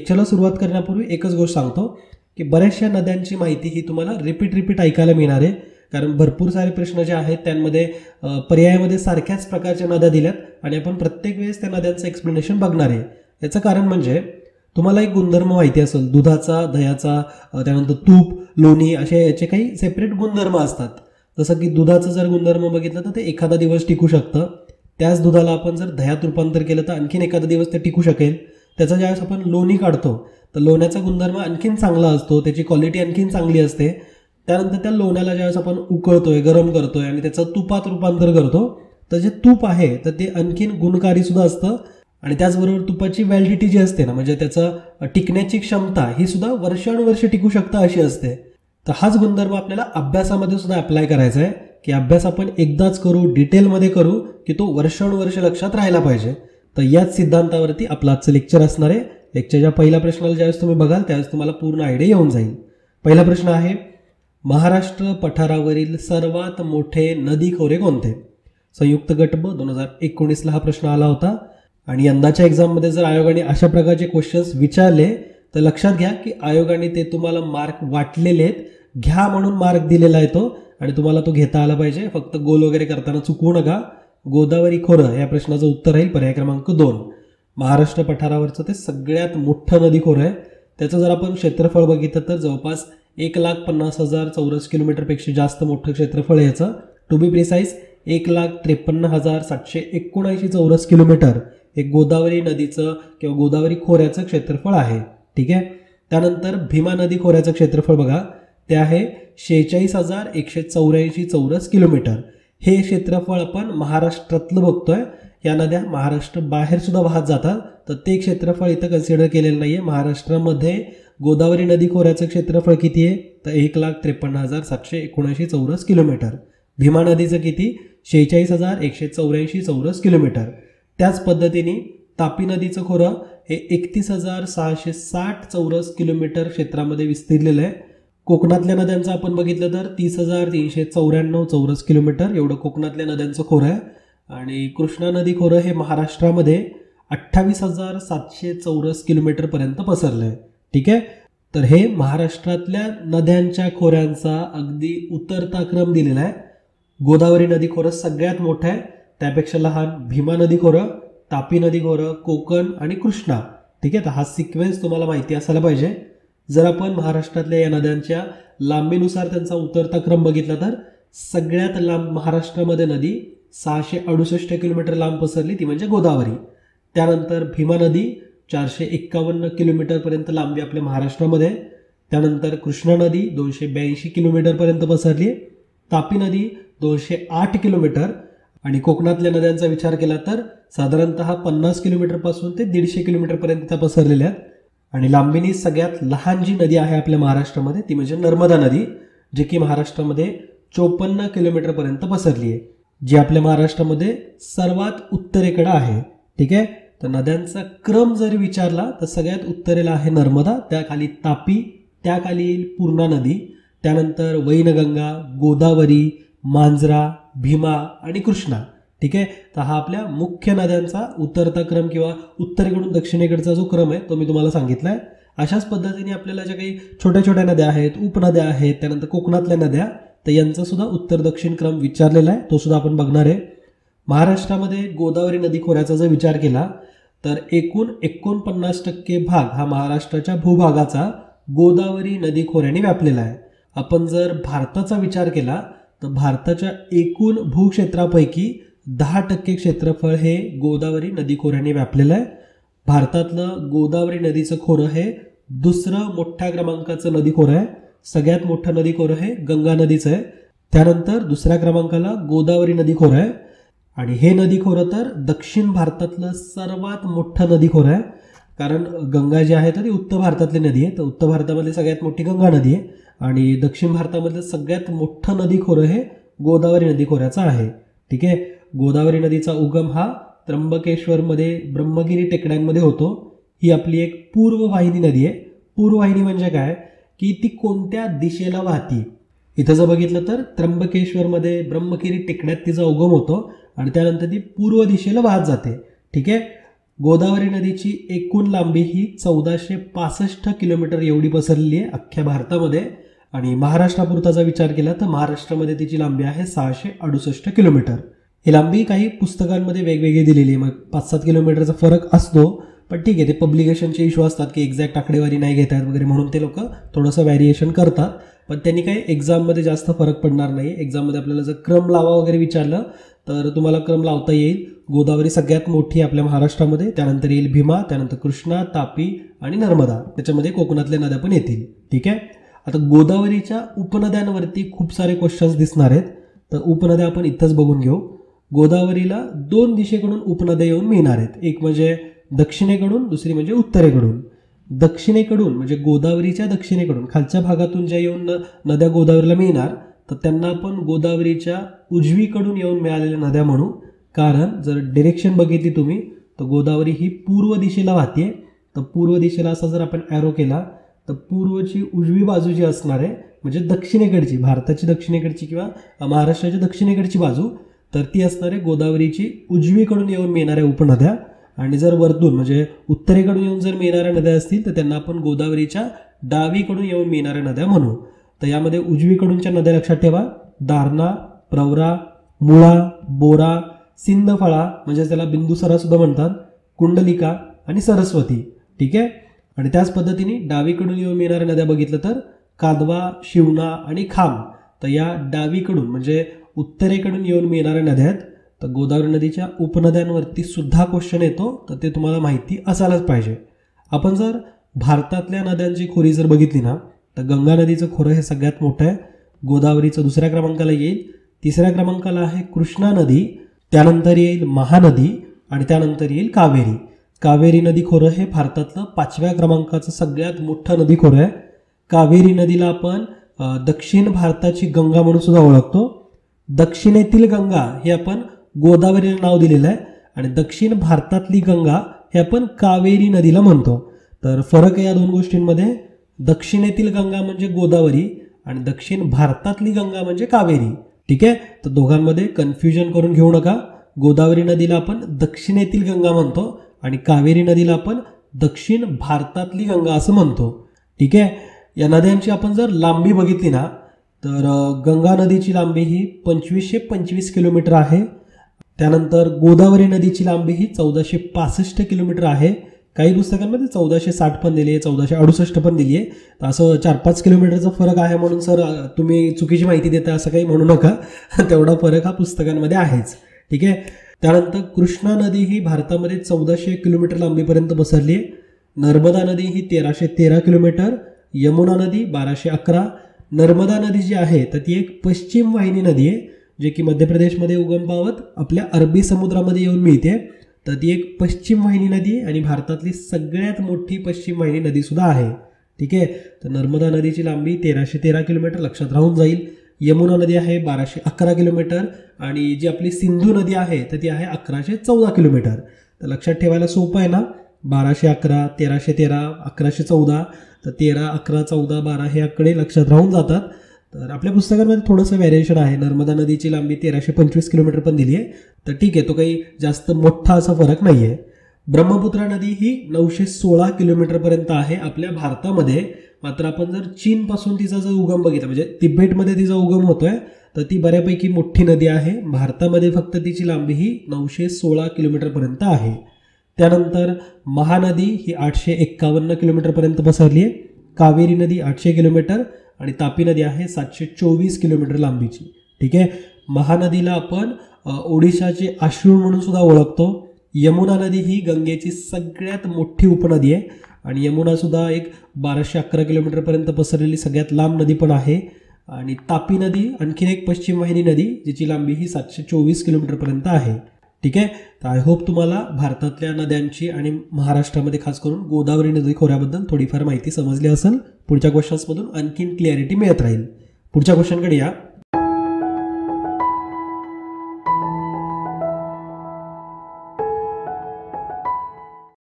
लेक्चरला सुरुवात करण्यापूर्वी एकच गोष्ट सांगतो की बऱ्याचशा नद्यांची माहिती ही तुम्हाला रिपीट ऐकायला मिळणार आहे, कारण भरपूर सारे प्रश्न जे आहेत त्यांमध्ये पर्यायामध्ये सारख्याच प्रकारच्या नद्या दिल्यात आणि आपण प्रत्येक वेळेस त्या नद्यांचं एक्सप्लेनेशन बघणार आहे. याचं कारण म्हणजे तुम्हाला एक गुणधर्म माहिती असेल, दुधाचा, दह्याचा, त्यानंतर तूप, लोणी असे याचे काही सेपरेट गुणधर्म असतात. जसं की दुधाचं जर गुणधर्म बघितलं तर ते एखादा दिवस टिकू शकतं, त्याच दुधाला आपण जर दह्यात रूपांतर केलं तर आणखीन एखादा दिवस ते टिकू शकेल. त्याचा ज्यावेळेस आपण लोणी काढतो तर लोण्याचा गुणधर्म आणखीन चांगला असतो, त्याची क्वालिटी आणखीन चांगली असते. त्यानंतर त्या लोण्याला ज्यावेळेस आपण उकळतोय, गरम करतोय आणि त्याचं तुपात रूपांतर करतो तर जे तूप आहे तर ते आणखीन गुणकारी सुद्धा असतं आणि त्याचबरोबर तुपाची व्हॅलिडिटी जी असते ना, म्हणजे त्याचं टिकण्याची क्षमता ही सुद्धा वर्षानुवर्ष टिकू शकतं अशी असते. तर हाच गुणधर्म आपल्याला अभ्यासामध्ये सुद्धा अप्लाय करायचा आहे की अभ्यास आपण एकदाच करू, डिटेलमध्ये करू की तो वर्षानुवर्ष लक्षात राहायला पाहिजे. तर याच सिद्धांतावरती आपलं आजचं लेक्चर असणार आहे. लेक्चरच्या पहिल्या प्रश्नाला ज्यावेळेस तुम्ही बघाल त्यावेळेस तुम्हाला पूर्ण आयडिया येऊन जाईल. पहिला प्रश्न आहे, महाराष्ट्र पठारावरील सर्वात मोठे नदी खोरे कोणते? संयुक्त गट ब 2019ला हा प्रश्न आला होता आणि यंदाच्या एक्झाममध्ये जर आयोगाने अशा प्रकारचे क्वेश्चन्स विचारले तर लक्षात घ्या की आयोगाने ते तुम्हाला मार्क वाटलेले आहेत, घ्या म्हणून मार्क दिलेला आहे तो आणि तुम्हाला तो घेता आला पाहिजे. फक्त गोल वगैरे करताना चुकवू नका. गोदावरी खोरं या प्रश्नाचं उत्तर राहील पर्याय क्रमांक 2. महाराष्ट्र पठारावरचं ते सगळ्यात मोठं नदी खोरं आहे. त्याचं जर आपण क्षेत्रफळ बघितलं तर जवळपास 1,50,000 चौरस किलोमीटरपेक्षा जास्त मोठं क्षेत्रफळ आहे याचं. टू बी प्रिसाईज 1,53,779 चौरस किलोमीटर एक गोदावरी नदीचं किंवा गोदावरी खोऱ्याचं क्षेत्रफळ आहे. ठीक आहे. त्यानंतर भीमा नदी खोऱ्याचं क्षेत्रफळ बघा, ते आहे 46,184 चौरस किलोमीटर. हे क्षेत्रफळ आपण महाराष्ट्रातलं बघतोय. या नद्या महाराष्ट्र बाहेर सुद्धा वाहत जातात, तर ते क्षेत्रफळ इथं कन्सिडर केलेलं नाहीये. महाराष्ट्रामध्ये गोदावरी नदी खोऱ्याचं क्षेत्रफळ किती आहे तर 1,53,779 चौरस किलोमीटर. भीमा नदीचं किती? 46,184 चौरस किलोमीटर. त्याच पद्धतीने तापी नदीचं खोरं हे 31,660 चौरस किलोमीटर क्षेत्रामध्ये विस्तीरलेलं आहे. कोकणातल्या नद्यांचं आपण बघितलं तर 30,394 चौरस किलोमीटर एवढं कोकणातल्या नद्यांचं खोरं आहे. आणि कृष्णा नदी खोरं हे महाराष्ट्रामध्ये 28,700 चौरस किलोमीटरपर्यंत पसरलं आहे. ठीक आहे. तर हे महाराष्ट्रातल्या नद्यांच्या खोऱ्यांचा अगदी उतरता क्रम दिलेला आहे. गोदावरी नदी खोरं सगळ्यात मोठं आहे, त्यापेक्षा लहान भीमा नदी खोरं, तापी नदी खोरं, कोकण आणि कृष्णा. ठीक आहे. तर हा सिक्वेन्स तुम्हाला माहिती असायला पाहिजे. जर आपण महाराष्ट्रातल्या या नद्यांच्या लांबीनुसार त्यांचा उतरता क्रम बघितला तर सगळ्यात लांब महाराष्ट्रामध्ये नदी 668 किलोमीटर लांब पसरली, ती म्हणजे गोदावरी. त्यानंतर भीमा नदी 451 किलोमीटरपर्यंत लांबी आपल्या महाराष्ट्रामध्ये. त्यानंतर कृष्णा नदी 282 किलोमीटरपर्यंत पसरली. तापी नदी 208 किलोमीटर आणि कोकणातल्या नद्यांचा विचार केला तर साधारणतः 50 किलोमीटरपासून ते 150 किलोमीटरपर्यंत त्या पसरलेल्या आहेत. आणि लांबीनी सगळ्यात लहान जी नदी आहे आपल्या महाराष्ट्रामध्ये ती म्हणजे नर्मदा नदी, जी की महाराष्ट्रामध्ये 54 किलोमीटरपर्यंत पसरली आहे, जी आपल्या महाराष्ट्रामध्ये सर्वात उत्तरेकडे आहे. ठीक आहे. तर नद्यांचा क्रम जर विचारला तर सगळ्यात उत्तरेला आहे नर्मदा, त्याखाली तापी, त्याखाली पूर्णा नदी, त्यानंतर वैनगंगा, गोदावरी, मांजरा, भीमा आणि कृष्णा. ठीक आहे. तर हा आपल्या मुख्य नद्यांचा उतरता क्रम किंवा उत्तरेकडून दक्षिणेकडचा जो क्रम आहे तो मी तुम्हाला सांगितला आहे. अशाच पद्धतीने आपल्याला ज्या काही छोट्या छोट्या नद्या आहेत, उपनद्या आहेत, त्यानंतर कोकणातल्या नद्या, तर यांचा सुद्धा उत्तर दक्षिण क्रम विचारलेला आहे, तो सुद्धा आपण बघणार आहे. महाराष्ट्रामध्ये गोदावरी नदी खोऱ्याचा जर विचार केला तर एकूण 49% भाग हा महाराष्ट्राच्या भूभागाचा गोदावरी नदी खोऱ्याने व्यापलेला आहे. आपण जर भारताचा विचार केला तर भारताच्या एकूण भूक्षेत्रापैकी 10% क्षेत्रफळ हे गोदावरी नदी खोऱ्याने व्यापलेलं आहे. भारतातलं गोदावरी नदीचं खोरं हे दुसरं मोठ्या क्रमांकाचं नदी खोरं आहे. सगळ्यात मोठं नदी खोरं हे गंगा नदीचं आहे. त्यानंतर दुसऱ्या क्रमांकाला गोदावरी नदी खोरं आहे आणि हे नदी खोरं तर दक्षिण भारतातलं सर्वात मोठं नदी खोरं आहे, कारण गंगा जी आहे तर ती उत्तर भारतातली नदी आहे. तर उत्तर भारतामध्ये सगळ्यात मोठी गंगा नदी आहे आणि दक्षिण भारतामधलं सगळ्यात मोठं नदी खोरं हे गोदावरी नदी खोऱ्याचं आहे. ठीक आहे. गोदावरी नदीचा उगम हा त्र्यंबकेश्वरमध्ये ब्रह्मगिरी टेकड्यांमध्ये होतो. ही आपली एक पूर्ववाहिनी नदी आहे. पूर्ववाहिनी म्हणजे काय की ती कोणत्या दिशेला वाहती. इथं जर बघितलं तर त्र्यंबकेश्वरमध्ये ब्रह्मगिरी टेकड्यात तिचा उगम होतो आणि त्यानंतर ती पूर्व दिशेला वाहत जाते. ठीक आहे. गोदावरी नदीची एकूण लांबी ही 1465 किलोमीटर एवढी पसरलेली आहे अख्ख्या भारतामध्ये. आणि महाराष्ट्रापुरताचा विचार केला तर महाराष्ट्रामध्ये तिची लांबी आहे 668 किलोमीटर. ही लांबी काही पुस्तकांमध्ये वेगवेगळी दिलेली आहे, मग 5-7 किलोमीटरचा फरक असतो, पण ठीक आहे, ते पब्लिकेशनचे इश्यू असतात की एक्झॅक्ट आकडेवारी नाही घेतात वगैरे, म्हणून ते लोक थोडंसं व्हॅरिएशन करतात. पण त्यांनी काही एक्झाममध्ये जास्त फरक पडणार नाही. एक्झाममध्ये आपल्याला जर क्रम लावा वगैरे विचारलं तर तुम्हाला क्रम लावता येईल. गोदावरी सगळ्यात मोठी आपल्या महाराष्ट्रामध्ये, त्यानंतर येईल भीमा, त्यानंतर कृष्णा, तापी आणि नर्मदा, त्याच्यामध्ये कोकणातल्या नद्या पण येतील. ठीक आहे. आता गोदावरीच्या उपनद्यांवरती खूप सारे क्वेश्चन्स दिसणार आहेत, तर उपनद्या आपण इथंच बघून घेऊ. गोदावरीला 2 दिशेकडून उपनद्या येऊन मिळणार आहेत, एक म्हणजे दक्षिणेकडून, दुसरी म्हणजे उत्तरेकडून. दक्षिणेकडून म्हणजे गोदावरीच्या दक्षिणेकडून खालच्या भागातून ज्या येऊन नद्या गोदावरीला मिळणार तर त्यांना आपण गोदावरीच्या उजवीकडून येऊन मिळालेल्या नद्या म्हणू. कारण जर डिरेक्शन बघितली तुम्ही तर गोदावरी ही पूर्व दिशेला वाहते, तर पूर्व दिशेला असा जर आपण ॲरो केला तर पूर्वची उजवी बाजू जी असणार आहे म्हणजे दक्षिणेकडची, भारताची दक्षिणेकडची किंवा महाराष्ट्राच्या दक्षिणेकडची बाजू, तर ती असणार आहे गोदावरीची उजवीकडून येऊन मिळणाऱ्या उपनद्या. आणि जर वरतून म्हणजे उत्तरेकडून येऊन जर मिळणाऱ्या नद्या असतील तर त्यांना आपण गोदावरीच्या डावीकडून येऊन मिळणाऱ्या नद्या म्हणू. तर यामध्ये उजवीकडूनच्या नद्या लक्षात ठेवा, दारणा, प्रवरा, मुळा, बोरा, सिंदफळा म्हणजे त्याला बिंदुसरा सुद्धा म्हणतात, कुंडलिका आणि सरस्वती. ठीक आहे. आणि त्याच पद्धतीने डावीकडून येऊन मिळणाऱ्या नद्या बघितलं तर कादवा, शिवना आणि खाम. तर या डावीकडून म्हणजे उत्तरेकडून येऊन मिळणाऱ्या नद्या आहेत. तर गोदावरी नदीच्या उपनद्यांवरती सुद्धा क्वेश्चन येतो, तर ते तुम्हाला माहिती असायलाच पाहिजे. आपण जर भारतातल्या नद्यांची खोरी जर बघितली ना तर गंगा नदीचं खोरं हे सगळ्यात मोठं आहे, गोदावरीचं दुसऱ्या क्रमांकाला येईल, तिसऱ्या क्रमांकाला आहे कृष्णा नदी, त्यानंतर येईल महानदी आणि त्यानंतर येईल कावेरी. कावेरी नदी खोरं हे भारतातलं 5व्या क्रमांकाचं सगळ्यात मोठं नदी खोरं आहे. कावेरी नदीला आपण दक्षिण भारताची गंगा म्हणून सुद्धा ओळखतो. दक्षिणेतील गंगा हे आपण गोदावरीला नाव दिलेलं आहे आणि दक्षिण भारतातली गंगा हे आपण कावेरी नदीला म्हणतो. तर फरक आहे या दोन गोष्टींमध्ये. दक्षिणेतील गंगा म्हणजे गोदावरी आणि दक्षिण भारतातली गंगा म्हणजे कावेरी. ठीक आहे. तर दोघांमध्ये कन्फ्युजन करून घेऊ नका. गोदावरी नदीला आपण दक्षिणेतील गंगा म्हणतो आणि कावेरी नदीला आपण दक्षिण भारतातली गंगा असं म्हणतो. ठीक आहे. या नद्यांची आपण जर लांबी बघितली ना तर गंगा नदीची लांबी ही 2525 किलोमीटर आहे. त्यानंतर गोदावरी नदीची लांबी ही 1465 किलोमीटर आहे. काही पुस्तकांमध्ये 1460 पण दिली आहे, 1468 पण दिली आहे. तर असं 4-5 किलोमीटरचा फरक आहे म्हणून सर तुम्ही चुकीची माहिती देता असं काही म्हणू नका. तेवढा फरक हा पुस्तकांमध्ये आहेच. ठीक आहे. त्यानंतर कृष्णा नदी ही भारतामध्ये 1400 किलोमीटर लांबीपर्यंत पसरली आहे. नर्मदा नदी ही 1313 किलोमीटर, यमुना नदी 1211. नर्मदा नदी जी आहे तर ती एक पश्चिम वाहिनी नदी आहे, जे की मध्य प्रदेशमध्ये उगम पावत आपल्या अरबी समुद्रामध्ये येऊन मिळते. तर ती एक पश्चिम वाहिनी नदी आहे आणि भारतातली सगळ्यात मोठी पश्चिम वाहिनी नदी सुद्धा आहे. ठीक आहे. तर नर्मदा नदीची लांबी 1313 किलोमीटर लक्षात राहून जाईल. यमुना नदी आहे 1211 किलोमीटर आणि जी आपली सिंधू नदी आहे तर ती आहे 1114 किलोमीटर. तर लक्षात ठेवायला सोपं आहे ना, 1211, 1313, 1114. तर 13, 11, 14, 12 हे आकडे लक्षात राहून जातात. तर आपल्या पुस्तकांमध्ये थोडंसं व्हेरिएशन आहे. नर्मदा नदीची लांबी 1325 किलोमीटर पण दिली आहे. तर ठीक आहे, तो काही जास्त मोठा असा फरक नाही आहे. ब्रह्मपुत्रा नदी ही 916 किलोमीटरपर्यंत आहे आपल्या भारतामध्ये. मात्र आपण जर चीनपासून तिचा जर उगम बघितला म्हणजे तिबेटमध्ये तिचा उगम होतोय तर ती बऱ्यापैकी मोठी नदी आहे. भारतामध्ये फक्त तिची लांबी ही 916 किलोमीटरपर्यंत आहे. त्यानंतर महानदी ही 851 किलोमीटरपर्यंत पसरली आहे. कावेरी नदी 800 किलोमीटर आणि तापी नदी आहे 724 किलोमीटर लांबीची. ठीक आहे. महानदीला आपण ओडिशाची आश्रू म्हणून सुद्धा ओळखतो. यमुना नदी ही गंगेची सगळ्यात मोठी उपनदी आहे आणि यमुना सुद्धा एक 1211 किलोमीटरपर्यंत पसरलेली सगळ्यात लांब नदी पण आहे. आणि तापी नदी आणखीन एक पश्चिम वाहिनी नदी जिची लांबी ही 724 किलोमीटरपर्यंत आहे. ठीक आहे. तर आय होप तुम्हाला भारतातल्या नद्यांची आणि महाराष्ट्रामध्ये खास करून गोदावरी नदी खोऱ्याबद्दल थोडीफार माहिती समजली असेल. पुढच्या क्वेश्चन्समधून आणखीन क्लिअरिटी मिळत राहील. पुढच्या क्वेश्चनकडे या.